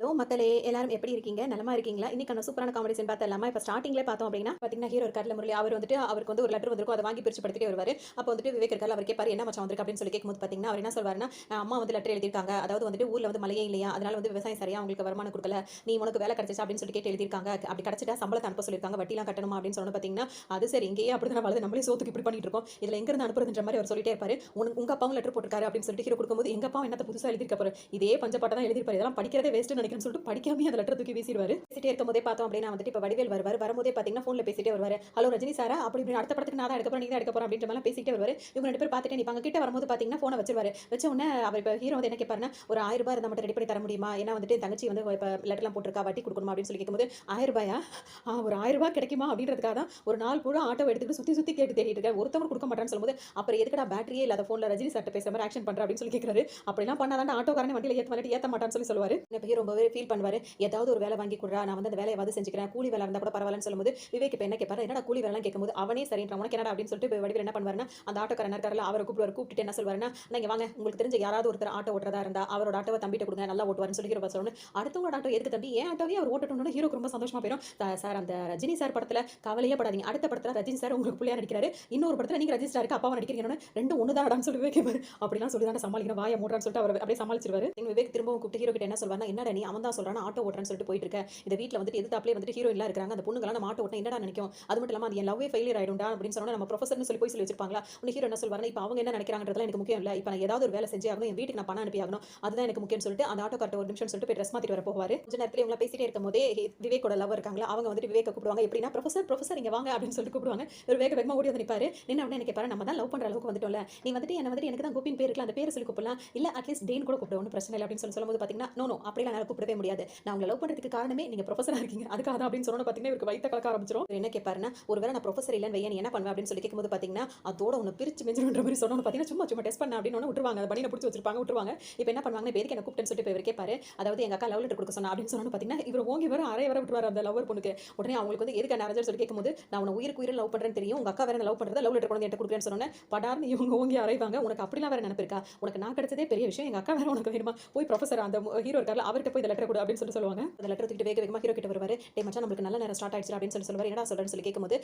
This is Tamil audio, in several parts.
ஹலோ மக்களே, எல்லாரும் எப்படி இருக்கீங்க? நலமா இருக்கீங்களா? இன்னைக்கான சூப்பரான காமெடி சீன் பார்த்தரலாமா? இப்ப ஸ்டார்ட்டிங்ல பார்த்தோம் அப்படின்னா, பார்த்தீங்கன்னா ஹீரோ இருக்கார்ல முரளி, அவருக்கு வந்து ஒரு லெட்டர் வந்திருக்கும். அத வாங்கி பிரிச்சு படித்துட்டே வருவாரு. அப்ப வந்துட்டு விவேக் இருக்கார்ல, அவர் கேட்பாரு, "என்ன மச்சான் வந்திருக்கு?" அப்படின்னு சொல்லி கேட்கும்போது பார்த்தீங்கன்னா, அவர் என்ன சொல்வாருன்னா, அம்மா வந்து லெட்டர் எழுதியிருக்காங்க. அதாவது வந்துட்டு ஊர்ல வந்து மழையே இல்லையா, அதனால வந்து விவசாயம் சரியா அவங்களுக்கு வருமானம் குடுக்கல. நீ உனக்கு வேலை கிடைச்சிச்சா அப்படின்னு சொல்லி கேட்டு எழுதியிருக்காங்க. அப்படி கிடைச்சிட்டா சம்பளத்த அனுப்ப சொல்லியிருக்காங்க. வட்டிலாம் கட்டணுமா அப்படின்னு சொன்னோனே பார்த்தீங்கன்னா, அது சரி இங்கேயே அப்படிதானே வாழுது. நம்மளே சோத்துக்கு இப்படி பண்ணிட்டு இருக்கோம். இதுல எங்க இருந்து அனுப்புறதுன்ற மாரி அவர் சொல்லிட்டே இருப்பாரு. உங்க அப்பாவும் லெட்டர் போட்டிருக்காரு அப்படின்னு சொல்லிட்டு ஹீரோ குடுக்கும்போது, எங்க அப்பாவும் என்னத்த புதுசா எழுதியிருக்க போறாரு. இதே பஞ்சப்பாட்ட தான் எழுதியிருப்பாரு. இதெல்லாம் படிக்கிறதே வேஸ்ட்னு நினைக்கிறேன்னு சொல்லிட்டு படிக்காமயே அந்த லெட்டர் தூக்கி வீசிடுவாரு. பேசிட்டே இருக்கும்போதே பார்த்தோம் அப்படின்னா வந்துட்டு இப்ப வடிவேல் வருவாரு. வரும்போதே பார்த்தீங்கன்னா ஃபோன்ல பேசிட்டே வருவாரு. ஹலோ ரஜினி சாரா, அப்படி இப்படி அடுத்த படத்துக்கு நான் தான் எடுக்க போறேன், நீ தான் எடுக்க போற அப்படின்ற மாதிரிலாம் பேசிட்டே வருவாரு. இவங்க 2 பேரும் பார்த்துட்டே நிப்பாங்க. கிட்ட வரும்போது பார்த்தீங்கன்னா ஃபோன வச்சிருவாரு. வச்ச உடனே அவர் இப்ப ஹீரோ வந்து என்ன கேட்பாருன்னா, ஒரு ரூ. 1000 இருந்தா மட்டும் ரெடி பண்ணி தர முடியுமா? ஏன்னா வந்துட்டு என் தங்கச்சி வந்து இப்ப லெட்டர்லாம் போட்டிருக்கா, வட்டி குடுக்கணுமா அப்படின்னு சொல்லி கேட்கும்போது, ரூ. 1000 ஒரு ரூ. 1000 கிடைக்குமா அப்படின்றதுக்காக தான் ஒரு நாள் பூரா ஆட்டோவ எடுத்துட்டு சுத்தி சுத்தி கேட்டு தேடிட்டு இருக்கேன். ஒருத்தவங்க குடுக்க மாட்டான்னு சொல்லும்போது, அப்புறம் எதுக்குடா பேட்டரியே இல்லாத ஃபோன்ல ரஜினி சார்ட்ட பேசுற மாதிரி ஆக்ஷன் பண்ற அப்படின்னு சொல்லி கேட்கிறாரு. அப்படிலாம் பண்ணா தான் ஆட்டோக்காரனே வண்டியில ஏத்த மாட்டான்னு சொல்லி சொல்லுவாரு. இப்ப ஹீரோ ரொம்பவே ஃபீல் பண்ணுவாரு. ஏதாவது ஒரு வேலை வாங்கி குடுறா, நான் வந்து அந்த வேலையாவது செஞ்சுக்கிறேன். கூலி வேலை இருந்தா கூட பரவாயில்லன்னு சொல்லும்போது, விவேக் இப்ப என்ன கேட்பாரு, என்னடா கூலி வேலைலாம் கேட்கும்போது, அவனே சரின்றான். உனக்கு என்னடா அப்படின்னு சொல்லிட்டு வடிவேல் என்ன பண்ணுவாருன்னா, அந்த ஆட்டோக்காரன் இருக்காருல்ல, அவர கூப்பிடுவாரு. கூப்பிட்டுட்டு என்ன சொல்வாருன்னா, நீங்க வாங்க, உங்களுக்கு தெரிஞ்ச யாராவது ஒருத்தர் ஆட்டோ ஓட்டுறதா இருந்தா, அவரோட ஆட்டோவ தம்பிட்ட குடுங்க, நல்லா ஓட்டுவாருன்னு சொல்லி ஹீரோ சொல்லணும். அடுத்தவங்களோட ஆட்டோ எதுக்கு தம்பி? என் ஆட்டோவே அவர் ஓட்டட்டும்னு ஹீரோக்கு ரொம்ப சந்தோஷமா போயிரும். சார் அந்த ரஜினி சார் படத்துல கவலையே படாதீங்க. அடுத்த படத்துல ரஜினி சார் உங்களுக்கு புள்ளையா நடிக்கிறாரு. இன்னொரு படத்துல நீங்க ரஜினி சாருக்கு அப்பாவா நடிக்கிறீங்கன்னு 2 ஒண்ணு தான்டான்னு சொல்லி விவேக் கேட்பாரு. அப்படிலாம் சொல்லி தான் சமாளிக்கணும். வாய மூடுறான்னு சொல்லிட்டு அவர் அப்படியே சமாளிச்சிருவாரு. விவேக் திரும்பவும் கூப்பிட்டு ஹீரோ கிட்ட என்ன சொல்வாருன்னா, என்னடா நீ அவன் தான் சொல்றான் ஆட்டோ ஓட்டுறேன்னு சொல்லிட்டு போயிட்டு இருக்க. இந்த வீட்ல வந்துட்டு எதிர்த்தாப்லயே வந்துட்டு ஹீரோயின்லாம் இருக்காங்க. அந்த பொண்ணுங்கலாம் நம்ம ஆட்டோ ஓட்டினா என்னடா நினைக்கும்? அது மட்டும் இல்லாம அது என் லவ்வே ஃபெயிலியர் ஆயிடும்டா அப்படின்னு சொன்னா நம்ம ப்ரொஃபசர்னு சொல்லி போய் சொல்லி வச்சிருப்பாங்களா? உடனே ஹீரோ என்ன சொல்வாருன்னா, இப்ப அவங்க என்ன நினைக்கிறாங்கன்றதெல்லாம் எனக்கு முக்கியம் இல்ல. இப்ப நான் ஏதாவது ஒரு வேலை செஞ்சே ஆகணும். என் வீட்டுக்கு நான் பணம் அனுப்பி ஆகணும். அதுதான் எனக்கு முக்கியம்னு சொல்லிட்டு அந்த ஆட்டோக்காரட்ட ஒரு நிமிஷம் சொல்லிட்டு போய் ட்ரெஸ் மாத்திட்டு வர போவாரு. கொஞ்ச நேரத்துல இவங்க பேசிட்டே இருக்கும்போதே விவேக்கோட லவர் இருக்காங்களா? அவங்க வந்துட்டு விவேக்க கூப்பிடுவாங்க. எப்படின்னா ப்ரொஃபசர் இங்க வாங்க அப்படின்னு சொல்லிட்டு கூப்பிடுவாங்க. இவர் வேக வேகமா ஓடி வந்து நிப்பாரு. நின்ன உடனே என்ன கேட்பாரு, நம்ம தான் லவ் பண்ற அளவுக்கு வந்துட்டோம்ல. நீ வந்துட்டு என்ன வந்துட்டு எனக்கு தான் கோபின்னு பேர் இருக்குல்ல, அந்த பேரை சொல்லி கூப்பிடலாம். இல்ல அட்லீஸ்ட் டேன் கூட கூப்பிடு, ஒண்ணும் பிரச்சனை இல்ல அப்படின்னு சொல்லும்போது பாத்தீங்கன்னா, நோ அப்படிலாம் என்னால கூப்பிடவே முடியாது. நான் உங்கள லவ் பண்றதுக்கு காரணமே நீங்க ப்ரொஃபஸரா இருக்கீங்க. அதுக்காக தான் அப்படின்னு சொன்னோனே பாத்தீங்கன்னா இவருக்கு வயித்த கலக்க ஆரம்பிச்சிரும். இவர் என்ன கேட்பாருன்னா, ஒருவேளை நான் ப்ரொஃபசர் இல்லன்னு வையேன், நீ என்ன பண்ணுவ அப்படின்னு சொல்லி கேட்கும்போது பாத்தீங்கன்னா, அதோட உன்னை பிரிச்சு மெஞ்சிரும்ன்ற மாதிரி சொன்னோனே பாத்தீங்கன்னா, சும்மா டெஸ்ட் பண்ண அப்படின்னு ஒண்ணு விட்டுருவாங்க. அந்த பனியனை பிடிச்சி வச்சிருப்பாங்க விட்டுருவாங்க. இப்போ என்ன பண்ணுவாங்கன்னா, இப்போ எதுக்கு என்ன கூப்பிட்டேன்னு சொல்லிட்டு இவர் கேட்பாரு. அதாவது எங்க அக்கா லவ் லெட்டர் கொடுக்க சொன்னா அப்படின்னு சொன்னோனே பாத்தீங்கன்னா, இவர் ஓங்கி வர அரைய வர விட்டுருவாரு அந்த லவ்வர் பொண்ணுக்கு. உடனே அவங்களுக்கு வந்து எதுக்கு என்ன அரேஞ்சர் சொல்லி கேட்கும்போது, நான் உன்னை உயிருக்கு உயிரை லவ் பண்றேன்னு தெரியும். உங்க அக்கா வேற லவ் பண்றத லவ் லெட்டர் கொண்டு என்கிட்ட கொடுக்குறேன்னு சொன்னோனே, படார்னு இவங்க ஓங்கி அரைவாங்க. உனக்கு அப்படிலாம் வேற நினைப்பு இருக்கா? உனக்கு நான் கிடைச்சதே பெரிய விஷயம். எங்க அக்கா வேற உனக்கு வேணுமா? போய் ப்ரொஃபசர் அந்த ஹீரோ இருக்கார்ல அவர்கிட்ட போய் இந்த லெட்டர் கொடு அப்படின்னு சொல்லுவாங்க. அந்த லெட்டர் தூக்கிட்டு வேக வேகமா ஹீரோ கிட்ட வருவாரு. டேய் மச்சான் நம்மளுக்கு நல்ல நேரம் ஸ்டார்ட் ஆயிடுச்சு அப்படின்னு சொல்லுவாரு. என்னடா சொல்றேன்னு சொல்லி கேட்கும்போது,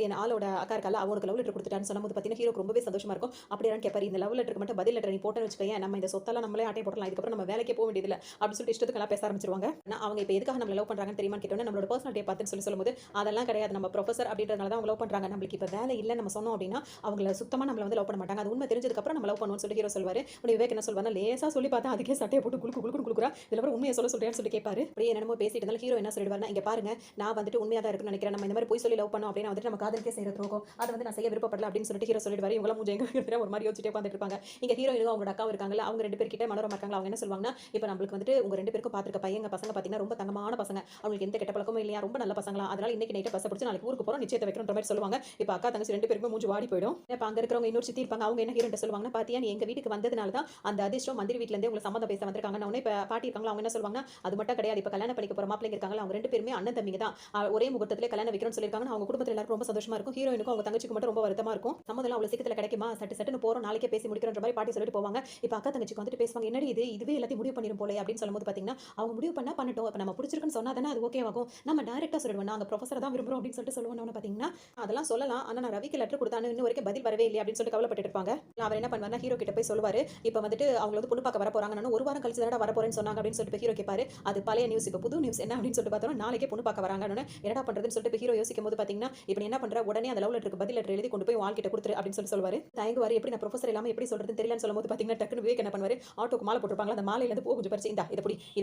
என் ஆளோட அக்கா இருக்கால அவனுக்கு லவ் லெட்டர் கொடுத்துட்டான்னு சொல்லும்போது பார்த்தீங்கன்னா ஹீரோக்கு ரொம்பவே சந்தோஷமா இருக்கும். அப்படியான்னு கேட்பாரு. இந்த லவ் லெட்டருக்கு மட்டும் பதில் லெட்டர் நீ போட்டேன்னு வச்சுக்கோயேன், நம்ம இந்த சொத்தெல்லாம் நம்மளே ஆட்டை போடலாம். இதுக்கப்புறம் நம்ம வேலைக்கே போக வேண்டியதில்ல அப்படின்னு சொல்லிட்டு இஷ்டத்துக்கு எல்லாம் பேச ஆரம்பிச்சிருவாங்க. ஆனா அவங்க இப்போ எதுக்காக நம்ம லவ் பண்றாங்கன்னு தெரியுமான்னு கேட்டோன்னே, நம்மளோட பர்சனாலிட்டியை பார்த்துன்னு சொல்லும்போது, அதெல்லாம் கிடையாது. நம்ம ப்ரொஃபசர் அப்படின்றதுனால தான் அவங்க லவ் பண்றாங்க. நம்மளுக்கு இப்போ வேலை இல்லைன்னு நம்ம சொன்னோம் அப்படின்னா, அவங்கள சுத்தமா நம்மள வந்து லவ் பண்ண மாட்டாங்க. அது உண்மை தெரிஞ்சதுக்கு அப்புறம் நம்ம லவ் பண்ணுவோம்னு சொல்லி ஹீரோ சொல்வாரு. உடனே விவேக் என்ன சொல்வாருன்னா, லேசா சொல்லி பார்த்தா அதுக்கே சட்டையை போட்டு குலுக்கு குலுக்குன்னு குலுக்குறா. இதுல அப்புறம் உண்மையை சொல்றியான்னு சொல்லி கேட்பாரு. அப்படியே என்னமோ பேசிட்டு இருந்தாலும் ஹீரோ என்ன சொல்லிடுவாருன்னா, இங்க பாருங்க நான் வந்துட்டு உண்மையா தான் இருக்குன்னு நினைக்கிறேன். நம்ம இந்த மாதிரி போய் சொல்லி லவ் பண்ணோம் அப்படின்னா வந்துட்டு நம்ம காதலுக்கே செய்யற துரோகம். அதை வந்து நான் செய்ய விருப்பப்படல அப்படின்னு சொல்லிட்டு ஹீரோ சொல்லிடுவாரு. இவங்க மூஞ்ச எங்க இருக்கிற ஒரு மாதிரி யோசிச்சுட்டே உட்கார்ந்துட்டு இருப்பாங்க. இங்க ஹீரோயினும் அவங்களோட அக்காவும் இருக்காங்கல்ல, அவங்க 2 பேர் கிட்ட மனோரமா இருக்காங்களா, அவங்க என்ன சொல்வாங்கன்னா, இப்போ நம்மளுக்கு வந்துட்டு உங்க 2 பேருக்கும் பார்த்திருக்க பையங்க பசங்க பார்த்தீங்கன்னா ரொம்ப தங்கமான பசங்க. அவங்களுக்கு எந்த கெட்ட பழக்கமும் இல்லையா, ரொம்ப நல்ல பசங்களா. அதனால இன்னைக்கு நைட் பஸ் பிடிச்சு நாளைக்கு ஊருக்கு போறோம், நிச்சயத்தை வைக்கணும்ன்ற மாதிரி சொல்லுவாங்க. இப்போ அக்கா தங்கச்சி 2 பேருமே மூஞ்சி வாடி போயிடும். இப்போ அங்க இருக்கிறவங்க இன்னொரு சித்தி இருப்பாங்க. அவங்க என்ன ஹீரோட்ட சொல்லுவாங்கன்னா, பாத்தியா நீ எங்க வீட்டுக்கு வந்ததுனால தான் அந்த அதிர்ஷ்டம் மந்திரி வீட்ல இருந்தே உங்களுக்கு சம்மதம் பேச வந்திருக்காங்க. நான் இப்ப பாட்டி இருக்காங்களா, அவங்க என்ன சொல்வாங்கன்னா, அது மட்டும் கிடையாது. இப்போ கல்யாணம் பண்ணிக்க போற மாப்பிள்ளைங்க இருக்காங்களா, அவங்க 2 பேருமே அண்ணன் தம்பிங்க தான். ஒரே முகூர்த்தத்திலே கல்யாணம் வைக்கிறோம்னு சொல்லிருக்காங்க. அவங்க குடும்பத்துல எல்லாருக்கும் ரொம்ப சந்தோஷமா இருக்கும். ஹீரோயினுக்கும் அவங்க தங்கச்சிக்கு மட்டும் ரொம்ப வருத்தமா இருக்கும். சம்மதம் அவ்வளவு சீக்கிரத்துல கிடைக்குமா, சட்டு சட்டுன்னு போறோம், நாளைக்கே பேசி முடிக்கிறோன்ற மாதிரி பாட்டி சொல்லிட்டு போவாங்க. இப்போ அக்கா தங்கச்சிக்கு வந்துட்டு பேசுவாங்க, என்னடி இது இதுவே எல்லாத்தையும் முடிவு பண்ணிரும் போலே அப்படின்னு சொல்லும்போது பாத்தீங்கன்னா, அவங்க முடிவு பண்ணா பண்ணட்டும். இப்போ நம்ம பிடிச்சிருக்குன்னு சொன்னா தானே அது ஓகே ஆகும். நம்ம டைரக்டா சொல்லிடுவோம், நாங்க ப்ரொஃபசர் தான் விரும்புறோம் அப்படின்னு சொல்லிட்டு சொல்லுவோம். பாத்தீங்கன்னா அதெல்லாம் சொல்லலாம். ஆனா நான் ரவிக்கு லெட்டர் கொடுத்தானு இன்னும் வரைக்கும் பதில் வரவே இல்லையா அப்படின்னு சொல்லிட்டு கவலைப்பட்டு இருப்பாங்க. அவர் என்ன பண்ணுவாருன்னா ஹீரோ கிட்ட போய் சொல்லுவாரு. இப்போ வந்துட்டு அவங்க வந்து பொண்ணு பார்க்க வர போறாங்கன்னு ஒரு வாரம் கழிச்சு தானடா வர போறேன்னு சொன்னாங்க அப்படின்னு சொல்லிட்டு ஹீரோ கேட்பாரு. அது பழைய நியூஸ். இப்போ புது நியூஸ் என்ன அப்படின்னு சொல்லிட்டு பார்த்தோம்னா நாளைக்கே பொண்ணு பார்க்க வராங்கன்னு என்னடா பண்றதுன்னு சொல்லிட்டு ஹீரோ யோசிக்கும் போது பாத்தீங்கன்னா, இப்போ என்ன பண்ற, உடனே அந்த லவ் லெட்டருக்கு பதில் லெட்டர் எழுதி கொண்டு போய் ஆள் கிட்ட கொடுத்துரு அப்படின்னு சொல்லுவாரு. தயங்குவாரு. எப்படி நான் ப்ரொஃபசர் இல்லாம எப்படி சொல்றதுன்னு தெரியலன்னு சொல்லும்போது பாத்தீங்கன்னா டக்குனு விவேக் என்ன பண்ணுவாரு, ஆட்டோக்கு மாலை போட்டுருப்பாங்க, அந்த மாலையில இருந்து பூ கொஞ்சம் பறிச்சு இந்தா இதை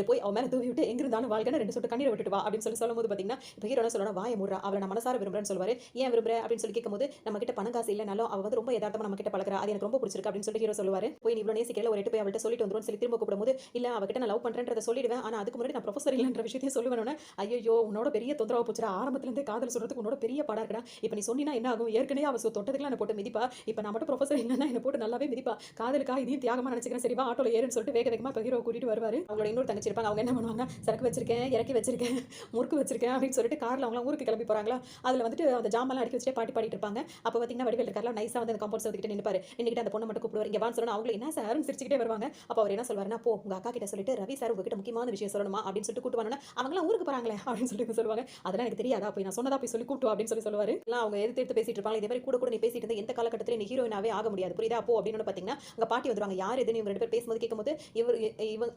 போய் அவ மேல தூவி விட்டு எங்க இருந்தாலும் வாழ்க்கைன்னு 2 சொட்டு கண்ணீரை விட்டுட்டு வா அப்படின்னு சொல்லும்போது பாத்தீங்கன்னா, இப்போ ஹீரோ என்ன சொல்லுவாரு, வாயை மூடுறா, அவளை நான் மனசார விரும்புறேன்னு சொல்லுவாரு. ஏன் விரும்புற அப்படின்னு சொல்லி கேட்கும்போது, நம்ம கிட்ட பணம் காசு இல்லனாலும் அவ வந்து ரொம்ப யதார்த்தமா நம்ம கிட்ட பழகுறா, அது எனக்கு ரொம்ப பிடிச்சிருக்கு அப்படின்னு சொல்லி ஹீரோ சொல்லுவாரு. போய் நீ இவ்வளவு நேசிக்கிறல ஒரு எட்டு போய் அவள்கிட்ட சொல்லிட்டு வந்துருன்னு சொல்லி திரும்ப கூப்பிடும்போது, இல்ல அவகிட்ட நான் லவ் பண்றேன்றதை சொல்லிடுவேன், ஆனா அதுக்கு முன்னாடி நான் ப்ரொஃபசர் இல்லன்ற விஷயத்தையும் சொல்லுவேன். ஐயோ உன்னோட பெரிய தொந்தரவு போச்சுடா, ஆரம்பத்துல இருந்தே காதல் சொல்றதுக்கு உன்னோட பெரிய பாடா இருக்கடா. இப்போ நீ சொன்னீனா என்ன ஆகும், ஏற்கனவே அவ தொட்டதுக்குலாம் என்ன போட்டு மிதிப்பா, இப்போ நான் மட்டும் ப்ரொஃபசர் இல்லைன்னா என்ன போட்டு நல்லாவே மிதிப்பா, காதலுக்காக இதையும் தியாகமா நினைச்சுக்கிறேன், சரிவா ஆட்டோல ஏறுன்னு சொல்லிட்டு வேக வேகமா இப்போ ஹீரோ கூட்டிட்டு வருவாரு. அவங்களோட இன்னொரு தங்கச்சி இருப்பாங்க. அவங்க என்ன பண்ணுவாங்க, சரக்கு வச்சிருக்கேன், இறக்கி வச்சிருக்கேன், முறுக்கு வச்சிருக்கேன் அப்படின்னு சொல்லிட்டு கார்ல அவங்க ஊருக்கு கிளம்பி போறாங்களா, அதுல வந்துட்டு அந்த ஜாமெல்லாம் அடுக்கி வச்சுட்டு பாட்டி பாடிட்டு இருப்பாங்க. அப்போ பாத்தீங்கன்னா வடிவேல் இருக்கார்ல, நைஸா வந்து அந்த காம்பவுண்ட் சவுத்துக்கிட்ட நின்னுப்பாரு. நின்னுக்கிட்டு அந்த பொண்ணை மட்டும் கூப்பிடுவாரு, இங்க வான்னு சொன்னா அவங்க என்ன சார்னு சிரிச்சுக்கிட்டே வருவாங்க. அப்போ அவர் என்ன சொல்வாருன்னா, போ உங்க அக்கா கிட்ட சொல்லிட்டு ரவி சார் உங்ககிட்ட முக்கியமான முக்கியமான விஷயம் சொல்லணுமா அப்படின்னு சொல்லிட்டு கூட்டு வரணும். அவங்கலாம் ஊருக்கு போறாங்களே அப்படின்னு சொல்லிட்டு சொல்லுவாங்க. அதெல்லாம் எனக்கு தெரியாதா, போய் நான் சொன்னதா போய் சொல்லி கூட்டு வா அப்படின்னு சொல்லுவாரு. எல்லாம் அவங்க எதிர்த்து எதிர்த்து பேசிட்டு இருப்பாங்க. இதே மாதிரி கூட கூட நீ பேசிட்டு இருந்தா எந்த காலகட்டத்தில நீ ஹீரோயினாவே ஆக முடியாது. புரியுதா? அப்போ அப்படின்னு பார்த்தீங்கன்னா, அங்க பாட்டி வந்துருவாங்க. யார் இதுன்னு இவங்க 2 பேரும் பேசும்போது கேட்கும்போது, இவரு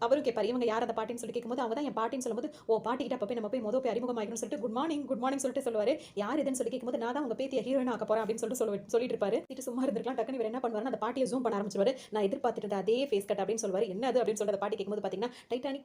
அவரும் கேட்பாரு. இவங்க யார் அந்த பாட்டின்னு சொல்லி கேட்கும்போது, அவங்க தான் என் பாட்டின்னு சொல்லும்போது, ஓ பாட்டிகிட்ட அப்ப போய் நம்ம போய் போய் அறிமுகமாயிக்கணும்னு சொல்லிட்டு குட் மார்னிங், குட் மார்னிங் சொல்லிட்டு சொல்லுவாரு. யார் இதுன்னு சொல்லி கேட்கும்போது, நான் தான் உங்க பேத்திய ஹீரோயினா ஆக்க போறேன் அப்படின்னு சொல்லிட்டு சொல்லிட்டு இருப்பாரு. சும்மா இருந்திருக்கலாம். டக்குனு இவர் என்ன பண்ணுவாருன்னா, அந்த பாட்டிய ஜூம் பண்ண ஆரம்பிச்சுருவாரு. நான் எதிர்பார்த்துட்டு இருந்த அதே ஃபேஸ் கட் அப்படின்னு சொல்லுவாரு. என்ன அது அப்படின்னு சொல்லிட்டு அந்த பாட்டி கேட்கும்போது பார்த்தீங்கன்னா,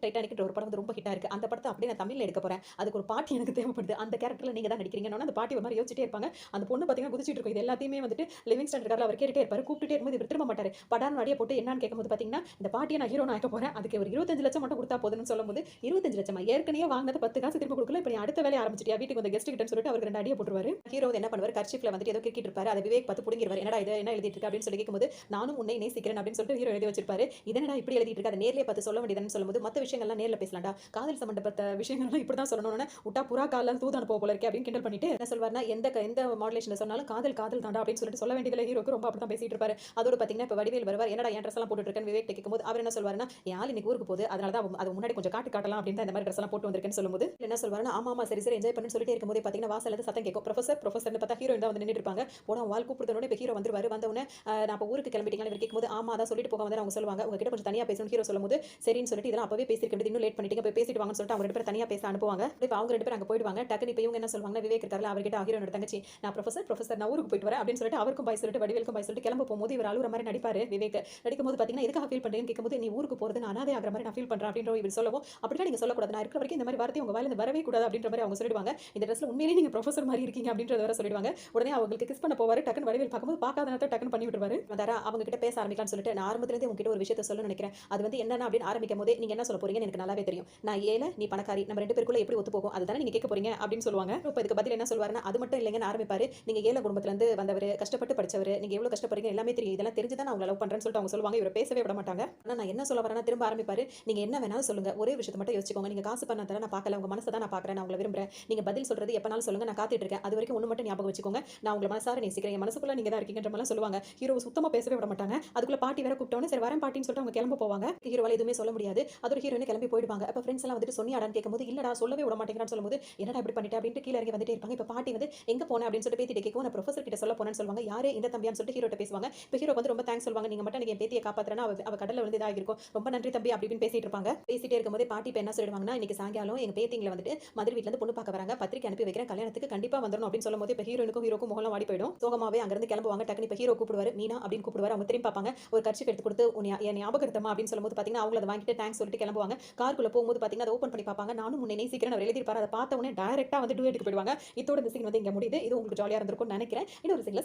டைட்டானிக்ன்ற ஒரு படம் வந்து ரொம்ப ஹிட்டா இருக்கு. அந்த படத்த அப்படியே நான் தமிழ்ல எடுக்க போறேன். அதுக்கு ஒரு பாட்டி எனக்கு தேவைப்படுது. அந்த கேரக்டர்ல நீங்க தான் நடிக்கிறீங்கன்னு அந்த பாட்டி ஒரு மாதிரி யோசிச்சுட்டே இருப்பாங்க. அந்த பொண்ணு பார்த்தீங்கன்னா குதிச்சிட்டு இருக்கும். இது எல்லாத்தையுமே வந்துட்டு லிவிங்ஸ்டன் இருக்கார்ல, அவர் கேட்டுட்டே இருப்பாரு. கூப்பிட்டுட்டே இருக்கும்போது இவர் திரும்ப மாட்டாரு. படார்னு அடிய போட்டு என்னன்னு கேட்கும்போது பார்த்தீங்கன்னா, இந்த பாட்டிய நான் ஹீரோனா ஆக்க போறேன். அதுக்கு ஒரு 25 லட்சம் மட்டும் குடுத்தா போதும்னு சொல்லும்போது, 25 லட்சமா? ஏற்கனவே வாங்குனது 10 காசு திரும்ப குடுக்கல. இப்ப நீ அடுத்த வேலைய ஆரம்பிச்சிட்டியா? வீட்டுக்கு வந்த கெஸ்ட் கிட்டன்னு சொல்லிட்டு அவருக்கு 2 அடிய போட்டுருவாரு. ஹீரோ வந்து என்ன பண்ணுவாரு, கர்ச்சீஃப்ல வந்துட்டு ஏதோ கிறுக்கிட்டு இருப்பாரு. அத விவேக் பார்த்து புடுங்கிருவாரு. என்னடா இது என்ன எழுதிட்டு இருக்க அப்படின்னு சொல்லி கேட்கும்போது, நானும் உன்னை நேசிக்கிறேன் அப்படின்னு சொல்லிட்டு ஹீரோ எழுதி வச்சிருப்பாரு. இதனடா இப்படி எழுதிட்டு இருக்க? அத நேர்லயே பார்த்து சொல்ல வேண்டியதுன்னு சொல்லும்போது, மத்த விஷயங்கள்லாம் நேர்ல பேசலாம்டா. காதல் சம்பந்தப்பட்ட விஷயங்கள்லாம் இப்படி தான் சொல்லணும்னு உட்டா புறா கால்ல தூது அனுப்ப போல இருக்கே அப்படின்னு கிண்டல் பண்ணிட்டு என்ன சொல்வாருன்னா, எந்த மாடுலேஷன்ல சொன்னாலும் காதல் காதல் தான்டா அப்படின்னு சொல்லிட்டு சொல்ல வேண்டியதுல ஹீரோக்கு ரொம்ப அப்படி தான் பேசிட்டு இருப்பாரு. அதோட பார்த்தீங்கன்னா, இப்ப வடிவேல் வருவார். என்னடா என் ட்ரெஸ் எல்லாம் போட்டுட்டு இருக்கேன்னு விவேக் கேட்கும்போது, அவர் என்ன சொல்வாருன்னா, என் ஆள் இன்னைக்கு ஊருக்கு போகுது. அதனால தான் அது முன்னாடி கொஞ்சம் காட்டலாம் அப்படின்னு தான் இந்த மாதிரி ட்ரெஸ் எல்லாம் போட்டு வந்திருக்கேன்னு சொல்லும்போது, என்ன சொல்வாருன்னா, ஆமா ஆமா சரி சரி என்ஜாய் பண்ணுன்னு சொல்லிட்டே இருக்கும்போதே பார்த்தீங்கன்னா, வாசல்ல இருந்து சத்தம் கேட்கும். ப்ரொஃபசர் ப்ரொஃபசர்னு பார்த்தா ஹீரோயின் தான் வந்து நின்னுட்டு இருப்பாங்க. போடா உன் ஆள் கூப்பிடுறதோட இப்ப ஹீரோ வந்துருவாரு. வந்த உடனே நான் அப்ப ஊருக்கு கிளம்பிட்டீங்களான்னு இவர் கேட்கும்போது, ஆமா அதான் சொல்லிட்டு போக வந்தேன் அவங்க சொல்லுவாங்க. உங்ககிட்ட கொஞ்சம் தனியா பேசணும்னு ஹீரோ சொல்லும்போது, சரின்னு சொல்லிட்டு இதெல்லாம் அப்பவே பேசியிருக்க வேண்டியது இன்னும் லேட் பண்ணிட்டீங்க. போய் பேசிட்டு வாங்கன்னு சொல்லிட்டு அவங்க 2 பேரும் தனியா பேச அனுப்புவாங்க. இப்ப அவங்க 2 பேரும் அங்க போயிடுவாங்க. டக்குனு இப்ப இவங்க என்ன சொல்வாங்கன்னா, விவேக் இருக்கார்ல அவர்கிட்ட ஹீரோனோட தங்கச்சி, நான் ப்ரொஃபசர் நான் ஊருக்கு போயிட்டு வரேன் அப்படின்னு சொல்லிட்டு அவருக்கும் பாய் சொல்லிட்டு வடிவேலுக்கும் பாய் சொல்லிட்டு கிளம்ப போகும்போது இவர் அழுகுற மாதிரி நடிப்பாரு விவேக். நடிக்கும்போது பார்த்தீங்கன்னா, எதுக்காக ஃபீல் பண்றீங்கன்னு கேட்கும்போது, நீ ஊருக்கு போறது நான் அனாதை ஆகுற மாதிரி நான் ஃபீல் பண்றேன் அப்படின்ற இவர் சொல்லவும், அப்படிலாம் நீங்க சொல்லக்கூடாது. நான் இருக்கிற வரைக்கும் இந்த மாதிரி வார்த்தை உங்க வாயில இருந்து வரவே கூடாது அப்படின்ற மாதிரி அவங்க சொல்லிடுவாங்க. இந்த ட்ரெஸ்ல உண்மையிலேயே நீங்க ப்ரொஃபசர் மாதிரி இருக்கீங்க அப்படின்றத வேற சொல்லிடுவாங்க. உடனே அவங்களுக்கு கிஸ் பண்ண போவாரு. டக்குனு வடிவேல் பார்க்கும்போது பார்க்காத நேரத்துல டக்குனு பண்ணி விட்டுருவாரு. வந்தாரா அவங்க கிட்ட பேச ஆரம்பிக்கலாம்னு சொல்லிட்டு நான் ஆரம்பத்துல இருந்தே உங்ககிட்ட ஒரு விஷயத்த சொல்லணும்னு நினைக்கிறேன். அது வந்து என்னன்னா அப்படின்னு ஆரம்பிக்கும் போதே நீங்க என்ன சொல்ல போறீங்கன்னு எனக்கு நல்லாவே தெரியும். நான் ஏழை நீ பணக்காரி நம்ம 2 பேருக்குள்ள எப்படி ஒத்து போகும் அதுதானே நீங்க கேட்க போறீங்க அப்படின்னு சொல்லுவாங்க. இப்ப இதுக்கு பதில் என்ன சொல்வாருன்னா, அது மட்டும் இல்லைங்கன்னு ஆரம்பிப்பாரு. நீங்க ஏழை குடும்பத்துல இருந்து வந்தவரு, கஷ்டப்பட்டு படிச்சவரு, நீங்க எவ்வளவு கஷ்டப்படுறீங்க எல்லாமே தெரியும். இதெல்லாம் தெரிஞ்சு தான் நான் உங்களை லவ் பண்றேன்னு சொல்லிட்டு அவங்க சொல்லுவாங்க. இவர பேசவே விட மாட்டாங்க. ஆனா நான் என்ன சொல்ல வரேன்னா திரும்ப ஆரம்பிப்பாரு. நீங்க என்ன வேணாலும் சொல்லுங்க. ஒரே விஷயத்த மட்டும் யோசிச்சுக்கோங்க. நீங்க காசு பண்ண தர நான் பார்க்கல. உங்க மனச தான் நான் பார்க்குறேன். நான் உங்கள விரும்புறேன். நீங்க பதில் சொல்றது எப்பனாலும் சொல்லுங்க. நான் காத்துட்டு இருக்கேன். அது வரைக்கும் ஒண்ணு மட்டும் ஞாபகம் வச்சுக்கோங்க. நான் உங்கள மனசார நேசிக்கிறேன். என் மனசுக்குள்ள நீங்க தான் இருக்கீங்கன்ற மாதிரிலாம் சொல்லுவாங்க. ஹீரோ சுத்தமா பேசவே விட மாட்டாங்க. அதுக்குள்ள பாட்டி வேற கூப்பிட்டோனே சரி வரேன் பாட்டின்னு சொல்லிட்டு அவங்க கிளம்ப போவாங்க. ஹீரோவால எதுவுமே சொல்ல முடியாது. அதோட ஹீரோயின் கிளம்பி போயிடுவாங்க. அப்ப ஃப்ரெண்ட்ஸ் எல்லாம் வந்துட்டு சொன்னியாடான்னு கேட்கும்போது இல்லடா சொல்லவே விட மாட்டேங்கிறான்னு சொல்லும்போது என்னடா இப்படி பண்ணிட்ட அப்படின்ட்டு கீழ இறங்கி வந்துட்டே இருப்பாங்க. இப்ப பாட்டி வந்து எங்க போன அப்படின்னு சொல்லிட்டு பேத்திட்ட கேட்கவும் நான் ப்ரொஃபசர் கிட்ட சொல்ல போனேன்னு சொல்லுவாங்க. யாரு இந்த தம்பியான்னு சொல்லிட்டு ஹீரோட்ட பேசுவாங்க. இப்ப ஹீரோ வந்து ரொம்ப தேங்க்ஸ் சொல்லுவாங்க. நீங்க மட்டும் என் பேத்திய காப்பாத்துறேன்னா அவ கடல்ல விழுந்து இதாகிருக்கும். ரொம்ப நன்றி தம்பி அப்படி இப்படின்னு பேசிட்டு இருப்பாங்க. பேசிட்டே இருக்கும்போதே பாட்டி இப்ப என்ன சொல்லிடுவாங்கன்னா, இன்னைக்கு சாயங்காலம் எங்க பேத்திங்கள வந்துட்டு மதுரை வீட்ல இருந்து பொண்ணு பார்க்க வராங்க. பத்திரிக்கை அனுப்பி வைக்கிறேன். கல்யாணத்துக்கு கண்டிப்பா வந்துரணும் அப்படின்னு சொல்லும்போது இப்ப ஹீரோக்கும் முகலாம் வாடி போயிடும். சோகமாவே அங்க இருந்து கிளம்புவாங்க. டக்குனு இப்ப ஹீரோ கூப்பிடுவாரு. மீனா அப்படின்னு கூப்பிடுவாரு. அவங்க திரும்பி பார்ப்பாங்க. ஒரு கர்ச்சீப் எடுத்து கொடுத்து என் ஞாபகர்த்தமா அப்படின்னு சொல்லும்போது பாத்தீங்கன்னா அவங்கள அதை வாங்கிட்டு தேங்க்ஸ் சொல்லிட்டு கிளம்புவாங்க. காருக்குள்ள போகும்போது பாத்தீங்கன்னா அதை ஓபன் பண்ணி பார்ப்பாங்க. நானும் உன்னை நேசிக்கிறேன் அவர் எழுதிருப்பாரு. அதை பார்த்த உடனே டைரக்டா வந்து டூயட்டுக்கு போயிடுவாங்க. இதோட இந்த சீன் வந்து இங்க முடியுது. இது உங்களுக்கு ஜாலியா இருந்திருக்கும்னு நினைக்கிறேன். இன்னொரு சீன்ல